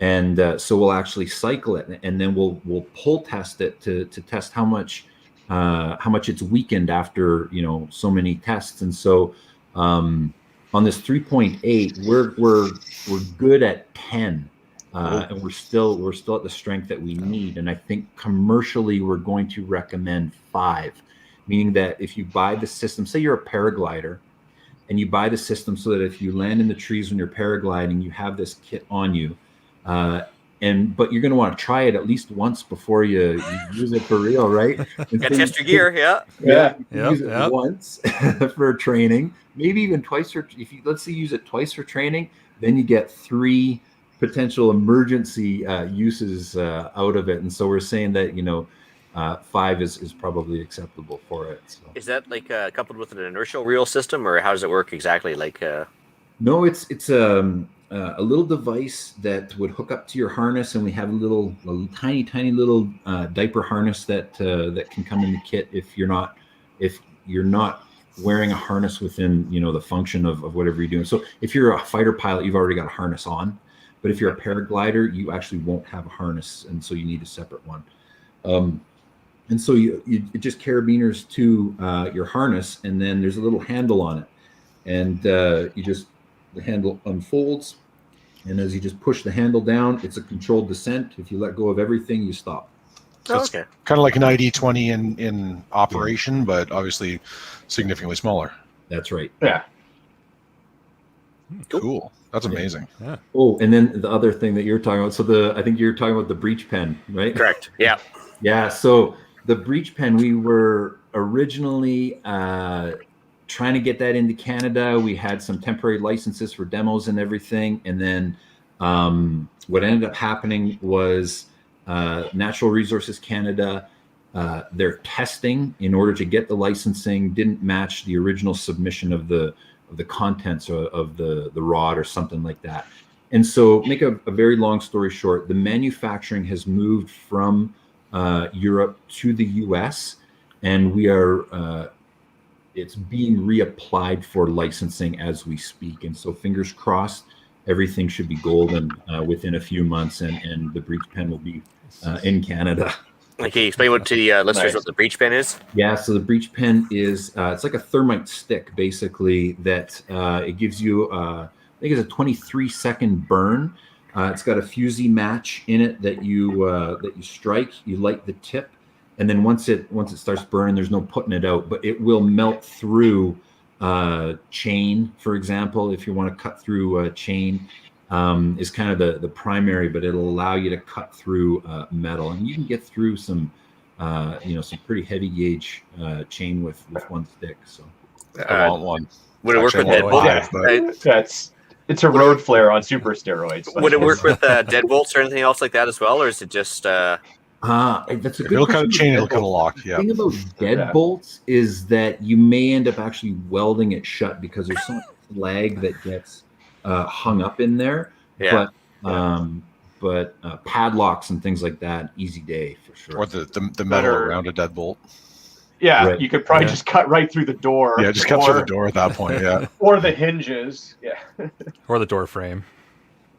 And so we'll actually cycle it, and then we'll pull test it to test how much it's weakened after, so many tests. And so on this 3.8, we're good at 10, and we're still at the strength that we need. And I think commercially we're going to recommend 5, meaning that if you buy the system, say you're a paraglider, and you buy the system so that if you land in the trees when you're paragliding, you have this kit on you, but you're going to want to try it at least once before you use it for real, right? And so test your gear, use it once for training, maybe even twice. If you let's say use it twice for training, then you get 3 potential emergency uses out of it. And so we're saying that 5 is probably acceptable for it. So. Is that like coupled with an inertial reel system, or how does it work exactly? Like no, it's a little device that would hook up to your harness, and we have a tiny little diaper harness that can come in the kit if you're not wearing a harness within the function of whatever you're doing. So if you're a fighter pilot, you've already got a harness on, but if you're a paraglider, you actually won't have a harness, and so you need a separate one. And so it just carabiners to your harness, and then there's a little handle on it, and the handle unfolds, and as you just push the handle down, it's a controlled descent. If you let go of everything, you stop. So it's kind of like an ID-20 in operation, but obviously significantly smaller. That's right. Yeah. Cool. That's amazing. Yeah. Oh, and then the other thing that you're talking about, so I think you're talking about the Breech Pen, right? Correct. Yeah. Yeah. So the Breech Pen, we were originally trying to get that into Canada. We had some temporary licenses for demos and everything. And then what ended up happening was Natural Resources Canada, their testing in order to get the licensing didn't match the original submission of the contents of the rod or something like that. And so make a very long story short, the manufacturing has moved from Europe to the US, and we are it's being reapplied for licensing as we speak. And so fingers crossed, everything should be golden within a few months, and the Breech Pen will be in Canada. Okay, explain what to the listeners what the Breech Pen is. Yeah, so the Breech Pen is it's like a thermite stick, basically, that it gives you I think it's a 23-second burn. It's got a fusee match in it that you strike. You light the tip, and then once it starts burning, there's no putting it out, but it will melt through chain, for example, if you want to cut through a chain, is kind of the primary, but it'll allow you to cut through metal, and you can get through some some pretty heavy gauge chain with one stick. So I want one. Would it work with Actually, I want deadbolt? five, It's a road flare on super steroids. Would it work with deadbolts or anything else like that as well, or is it just? that's a If good it'll cut a question. chain, it'll cut a lock. The Yeah. thing about deadbolts is that you may end up actually welding it shut because there's so much slag that gets hung up in there. Yeah. But padlocks and things like that, easy day for sure. Or the metal Better- around a deadbolt. Yeah, Right. you could probably Yeah. just cut right through the door. Yeah, just cut through the door at that point. Yeah. Or the hinges. Yeah. Or the door frame.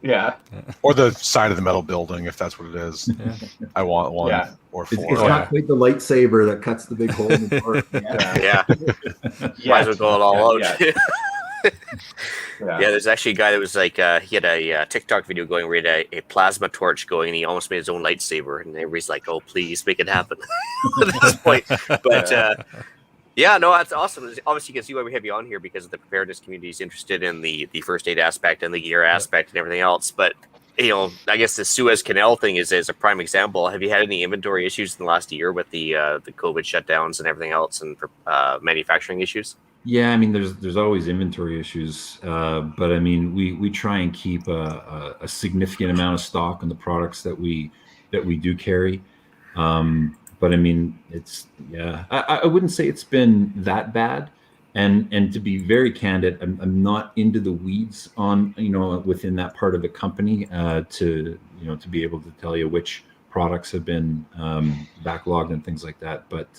Yeah. Or the side of the metal building, if that's what it is. Yeah. I want one Yeah. or It's, four. it's Oh, not yeah. quite the lightsaber that cuts the big hole in the door. Yeah. Yeah, might as well go it all out. Yeah. Yeah, there's actually a guy that was like, he had a TikTok video going where he had a plasma torch going, and he almost made his own lightsaber, and everybody's like, "Oh, please make it happen!" At this point, but yeah, no, that's awesome. Obviously, you can see why we have you on here because the preparedness community is interested in the first aid aspect and the gear aspect and everything else. But I guess the Suez Canal thing is a prime example. Have you had any inventory issues in the last year with the COVID shutdowns and everything else, and manufacturing issues? Yeah, I mean, there's always inventory issues, but I mean, we try and keep a significant amount of stock on the products that we do carry. But I mean, I wouldn't say it's been that bad. And to be very candid, I'm not into the weeds on within that part of the company to be able to tell you which products have been backlogged and things like that. But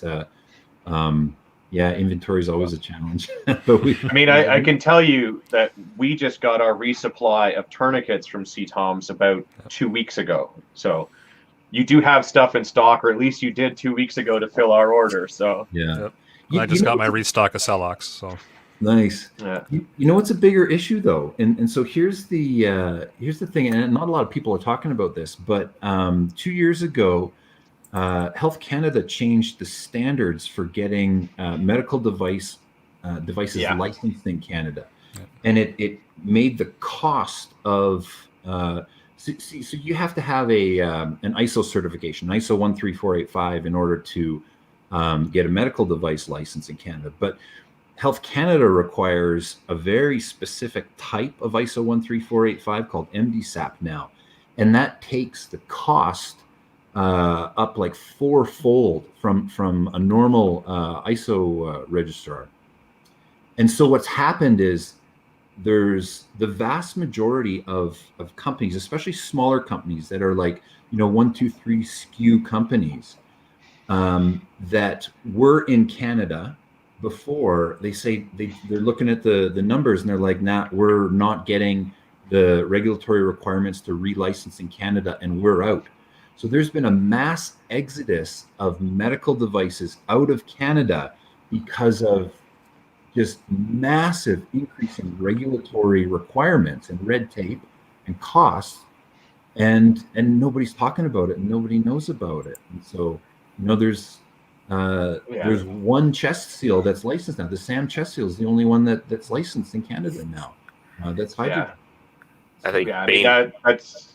yeah, inventory is always a challenge. But I can tell you that we just got our resupply of tourniquets from CTOMS about 2 weeks ago. So you do have stuff in stock, or at least you did 2 weeks ago to fill our order. So yeah. Yep. I just got my restock of Celox. So nice. yeah. You know what's a bigger issue though, and so here's the thing, and not a lot of people are talking about this, but 2 years ago, Health Canada changed the standards for getting medical devices licensed in Canada, and it made the cost of so you have to have an ISO certification, ISO 13485, in order to get a medical device license in Canada. But Health Canada requires a very specific type of ISO 13485 called MDSAP now, and that takes the cost up like fourfold from a normal ISO registrar. And so what's happened is there's the vast majority of companies, especially smaller companies that are like 1, 2, 3 SKU companies that were in Canada before. They say they're looking at the numbers and they're like, nah, we're not getting the regulatory requirements to relicense in Canada, and we're out. So there's been a mass exodus of medical devices out of Canada because of just massive increase in regulatory requirements and red tape and costs, and nobody's talking about it and nobody knows about it. And so there's one chest seal that's licensed now. The SAM chest seal is the only one that's licensed in Canada now. That's hydrogen. Yeah. I think That's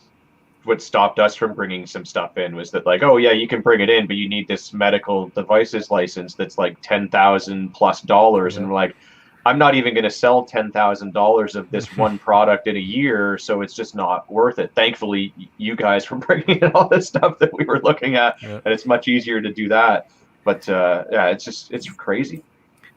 what stopped us from bringing some stuff in, was that like, oh yeah, you can bring it in, but you need this medical devices license that's like $10,000+, and we're like, I'm not even going to sell $10,000 of this one product in a year, so it's just not worth it. Thankfully, you guys were bringing in all this stuff that we were looking at, and it's much easier to do that. But yeah, it's crazy.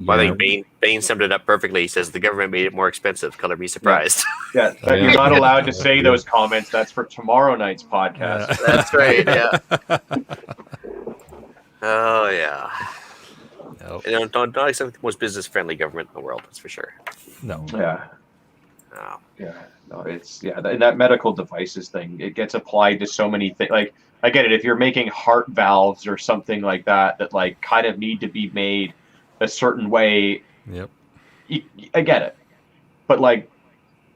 Well, I think Bain summed it up perfectly. He says the government made it more expensive. Color be surprised. Yeah, you're not allowed to say those comments. That's for tomorrow night's podcast. That's right. Yeah. Oh yeah. Nope. Don't accept the most business-friendly government in the world. That's for sure. No. Yeah. Oh. Yeah. No, it's that medical devices thing. It gets applied to so many things. Like, I get it. If you're making heart valves or something like that like kind of need to be made a certain way. Yep. I get it. But like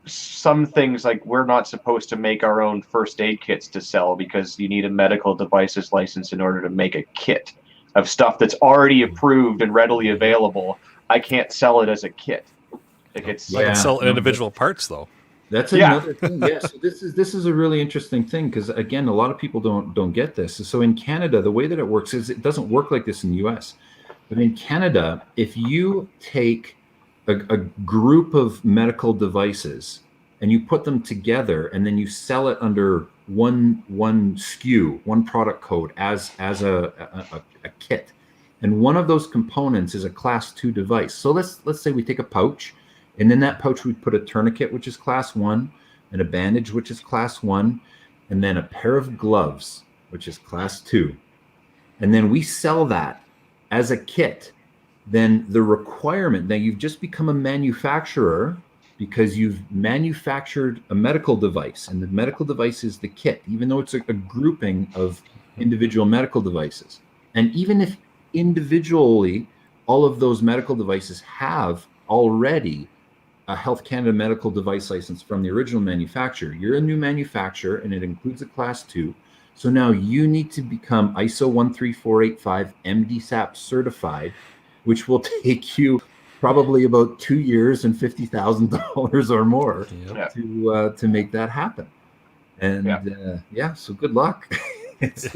some things, like we're not supposed to make our own first aid kits to sell because you need a medical devices license in order to make a kit of stuff that's already approved and readily available. I can't sell it as a kit. Like it's I can sell individual parts though. That's another thing. Yeah. So this is a really interesting thing because again, a lot of people don't get this. So in Canada, the way that it works is it doesn't work like this in the US. But in Canada, if you take a group of medical devices and you put them together and then you sell it under one SKU, one product code as a kit, and one of those components is a class 2 device. So let's say we take a pouch, and in that pouch we put a tourniquet, which is class 1, and a bandage, which is class 1, and then a pair of gloves, which is class 2. And then we sell that as a kit. Then the requirement, then you've just become a manufacturer because you've manufactured a medical device, and the medical device is the kit, even though it's a grouping of individual medical devices. And even if individually all of those medical devices have already a Health Canada medical device license from the original manufacturer, you're a new manufacturer and it includes a class 2. So now you need to become ISO 13485 MDSAP certified, which will take you probably about 2 years and $50,000 or more to make that happen. And so good luck. It's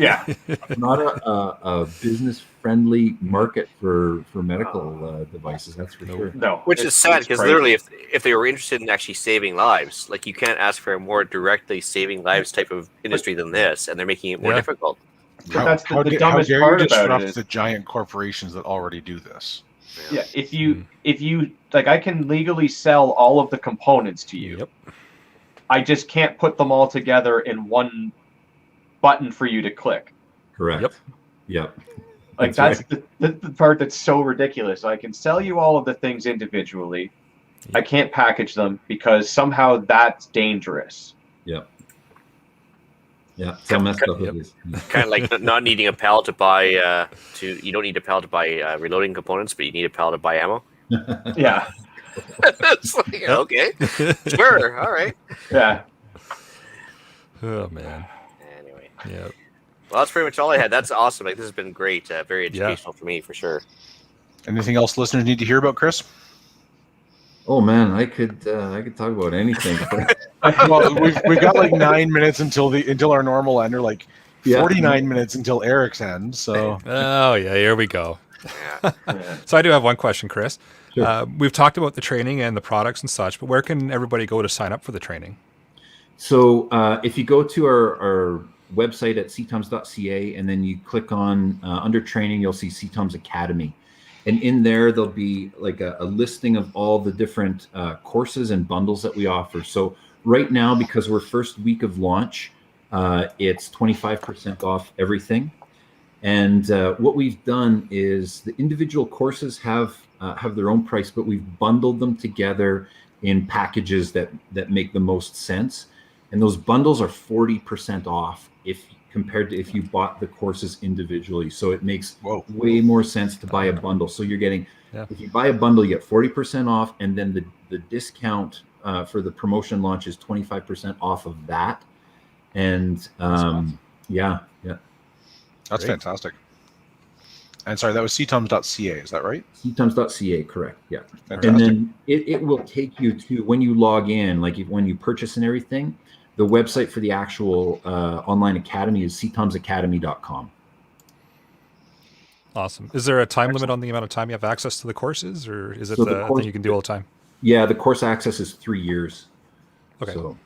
not a business friendly market for medical devices, that's for sure. No, which is sad because literally, if they were interested in actually saving lives, like you can't ask for a more directly saving lives type of industry than this, and they're making it more difficult. But that's the dumbest how dare part you about disrupt it is, the giant corporations that already do this? yeah, if you like, I can legally sell all of the components to you. Yep. I just can't put them all together in one button for you to click. Correct. Yep. Like that's the part that's so ridiculous. I can sell you all of the things individually. I can't package them because somehow that's dangerous. Yep. Yeah, so messed up it is. Kind of like not needing a pal to buy. You don't need a pal to buy reloading components, but you need a pal to buy ammo. Yeah. It's like, okay, sure, all right. Yeah. Oh man. Anyway. Yeah. Well, that's pretty much all I had. That's awesome. Like, this has been great. Very educational for me, for sure. Anything else listeners need to hear about, Chris? Oh man, I could talk about anything. Well, we've got like 9 minutes until our normal end, or like 49 minutes until Eric's end. So here we go. Yeah. So I do have one question, Chris. Sure. We've talked about the training and the products and such, but where can everybody go to sign up for the training? So if you go to our website at CTOMS.ca and then you click on under training, you'll see CTOMS Academy. And in there, there'll be like a listing of all the different courses and bundles that we offer. So right now, because we're first week of launch, it's 25% off everything. And what we've done is the individual courses have their own price, but we've bundled them together in packages that make the most sense. And those bundles are 40% off compared to if you bought the courses individually. So it makes way more sense to buy a bundle. So you're getting, if you buy a bundle, you get 40% off, and then the discount for the promotion launch is 25% off of that. And that's fantastic. And sorry, that was CTOMS.ca, is that right? CTOMS.ca, correct. Yeah. Fantastic. And then it will take you to, when you log in, like when you purchase and everything, the website for the actual online academy is ctomsacademy.com. Awesome. Is there a time limit on the amount of time you have access to the courses, or is it the thing you can do all the time? Yeah, the course access is 3 years. Okay. So,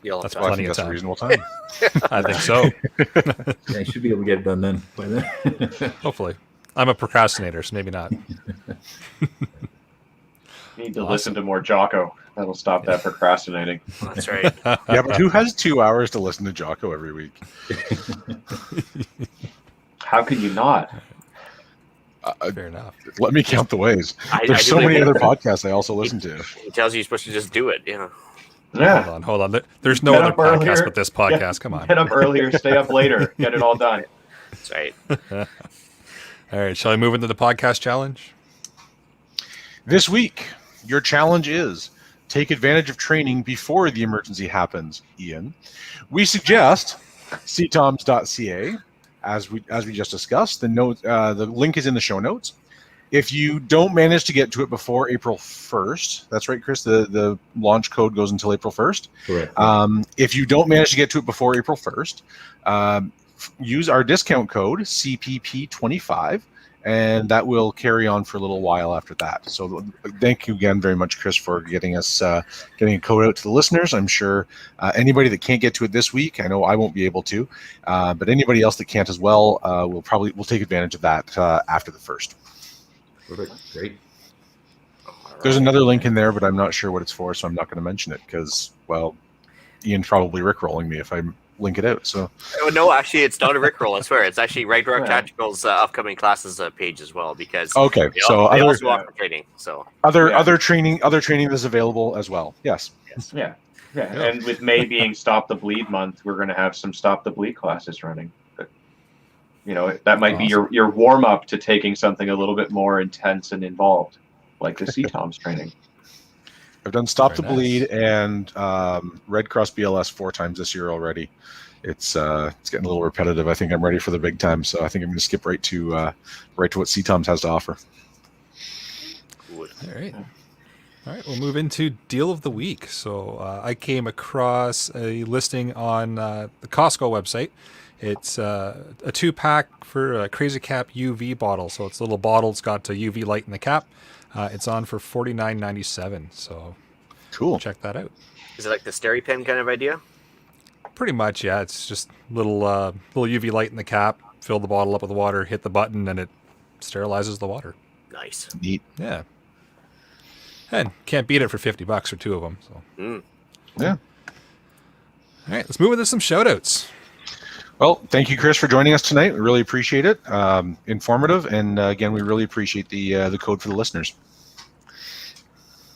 That's plenty of that's a time. reasonable time. I think so. yeah, you should be able to get it done then. By then. Hopefully. I'm a procrastinator, so maybe not. You need to listen to more Jocko. That'll stop that procrastinating. That's right. Yeah, but who has 2 hours to listen to Jocko every week? How could you not? Fair enough. Let me count the ways. I There's do so many think- other podcasts I also listen to. He tells you you're supposed to just do it. Yeah. Hold on. There's no Get other up earlier. podcast but this podcast. Come on. Get up earlier, stay up later, get it all done. That's right. All right. Shall I move into the podcast challenge? This week, your challenge is take advantage of training before the emergency happens, Ian. We suggest CTOMS.ca, as we just discussed. The link is in the show notes. If you don't manage to get to it before April 1st, that's right, Chris, the launch code goes until April 1st. Correct. If you don't manage to get to it before April 1st, use our discount code CPP25, and that will carry on for a little while after that. So thank you again very much, Chris, for getting us getting a code out to the listeners. I'm sure anybody that can't get to it this week, I know I won't be able to, but anybody else that can't as well, will take advantage of that after the 1st. Perfect. Great. There's another link in there, but I'm not sure what it's for, so I'm not going to mention it because, well, Ian's probably rickrolling me if I link it out. So No, actually, it's not a rickroll. I swear, it's actually Ragnarok Tactical's upcoming classes page as well, because okay, they so they other also offer training. So other training is available as well. Yes. Yeah. And with May being Stop the Bleed month, we're going to have some Stop the Bleed classes running. But, that might be your warm up to taking something a little bit more intense and involved, like the CTOMS training. I've done Stop the Bleed and Red Cross BLS 4 times this year already. It's getting a little repetitive. I think I'm ready for the big time, so I think I'm going to skip right to what CTOMS has to offer. All right. We'll move into Deal of the Week. So I came across a listing on the Costco website. It's a 2-pack for a Crazy Cap UV bottle. So it's a little bottle. It's got a UV light in the cap. It's on for $49.97. So cool. Check that out. Is it like the SteriPen kind of idea? Pretty much, yeah. It's just little UV light in the cap. Fill the bottle up with water, hit the button, and it sterilizes the water. Nice. Neat. Yeah. And can't beat it for $50 for 2 of them. So. Yeah. All right, let's move into some shout-outs. Well, thank you, Chris, for joining us tonight. We really appreciate it. Informative, and again, we really appreciate the code for the listeners.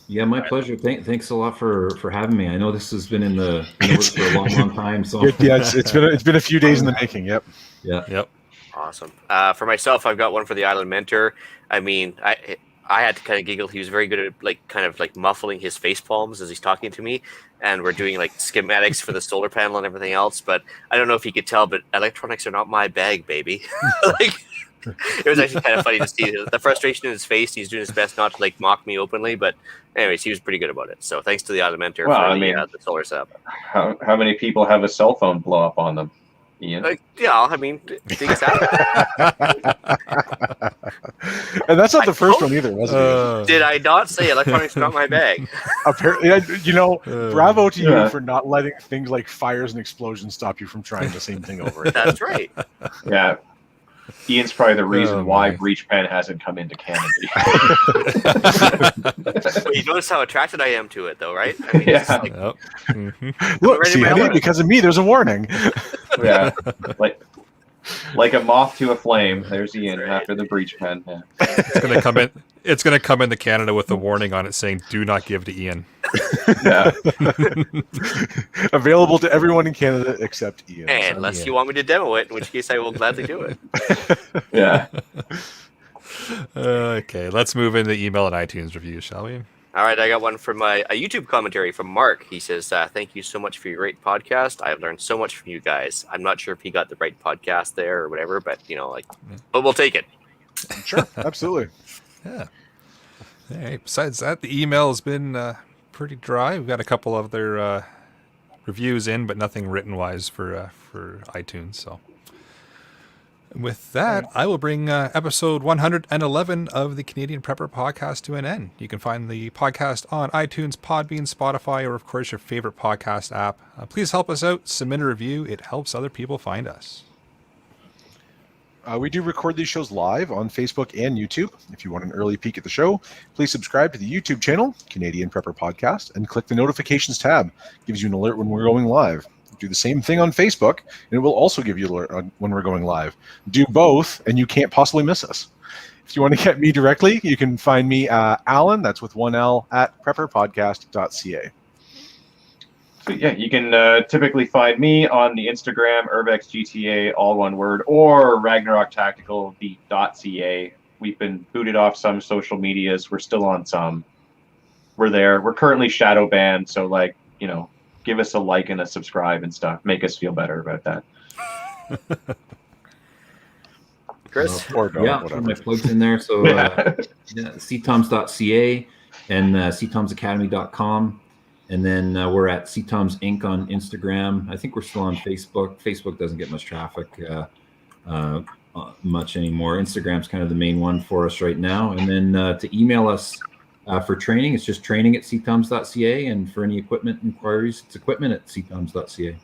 Yeah, my pleasure. Thanks a lot for having me. I know this has been in the works for a long time. So it's been a few days in the making. Yep. Yeah. Yep. Awesome. For myself, I've got one for the Island Mentor. I mean, I had to kind of giggle. He was very good at muffling his face palms as he's talking to me, and we're doing schematics for the solar panel and everything else. But I don't know if he could tell, but electronics are not my bag, baby. It was actually kind of funny to see the frustration in his face. He's doing his best not to mock me openly, but anyways, he was pretty good about it. So thanks to the Island Mentor for the solar setup. How many people have a cell phone blow up on them, Ian? I mean, things happen. And that's not the first one either, was it? Did I not say electronics are not my bag? Apparently, bravo to you for not letting things like fires and explosions stop you from trying the same thing over again. That's right. Yeah. Ian's probably the reason why Breech Pen hasn't come into Canada. Well, you notice how attracted I am to it, though, right? I mean, Yep. Look, see, honey, because of me, there's a warning. Yeah, like a moth to a flame. There's Ian after the Breech Pen. Yeah. It's gonna come into Canada with a warning on it saying, "Do not give to Ian." Yeah. Available to everyone in Canada except Ian. Unless you want me to demo it, in which case I will gladly do it. Yeah. Okay, let's move into email and iTunes reviews, shall we? All right, I got one from a YouTube commentary from Mark. He says, thank you so much for your great podcast. I've learned so much from you guys. I'm not sure if he got the right podcast there or whatever, but, but we'll take it. Sure, absolutely. Yeah. All right, besides that, the email has been pretty dry. We've got a couple of their reviews in, but nothing written-wise for iTunes, so... With that, I will bring episode 111 of the Canadian Prepper Podcast to an end. You can find the podcast on iTunes, Podbean, Spotify, or, of course, your favorite podcast app. Please help us out. Submit a review. It helps other people find us. We do record these shows live on Facebook and YouTube. If you want an early peek at the show, please subscribe to the YouTube channel, Canadian Prepper Podcast, and click the notifications tab. It gives you an alert when we're going live. Do the same thing on Facebook, and it will also give you an alert when we're going live. Do both, and you can't possibly miss us. If you want to get me directly, you can find me, Alan, that's with one L, at prepperpodcast.ca. So yeah, you can typically find me on the Instagram, UrbexGTA, all one word, or Ragnarok Tactical, the .ca. We've been booted off some social medias. We're still on some. We're there. We're currently shadow banned, so give us a like and a subscribe and stuff. Make us feel better about that. Chris? Or don't, Yeah, whatever. my plugs in there. So CTOMS.ca and CTOMSacademy.com. And then we're at CTOMS Inc. on Instagram. I think we're still on Facebook. Facebook doesn't get much traffic much anymore. Instagram's kind of the main one for us right now. And then to email us for training, it's just training@ctoms.ca. And for any equipment inquiries, it's equipment@ctoms.ca.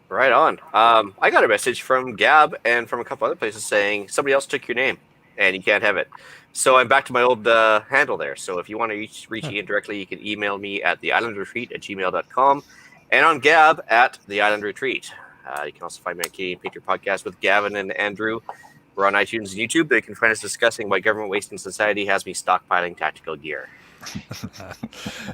Right on. I got a message from Gab and from a couple other places saying somebody else took your name and you can't have it. So I'm back to my old handle there. So if you want to reach Ian directly, you can email me at theislandretreat@gmail.com and on Gab at theislandretreat. You can also find me on Canadian Patriot Podcast with Gavin and Andrew. We're on iTunes and YouTube. They can find us discussing why government wasting society has me stockpiling tactical gear. All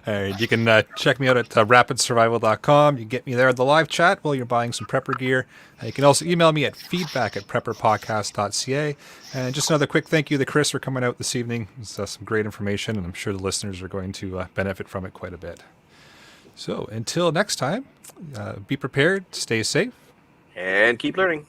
right, you can check me out at rapidsurvival.com. You can get me there in the live chat while you're buying some prepper gear. You can also email me at feedback@prepperpodcast.ca. And just another quick thank you to Chris for coming out this evening. It's some great information, and I'm sure the listeners are going to benefit from it quite a bit. So until next time, be prepared, stay safe, and keep learning.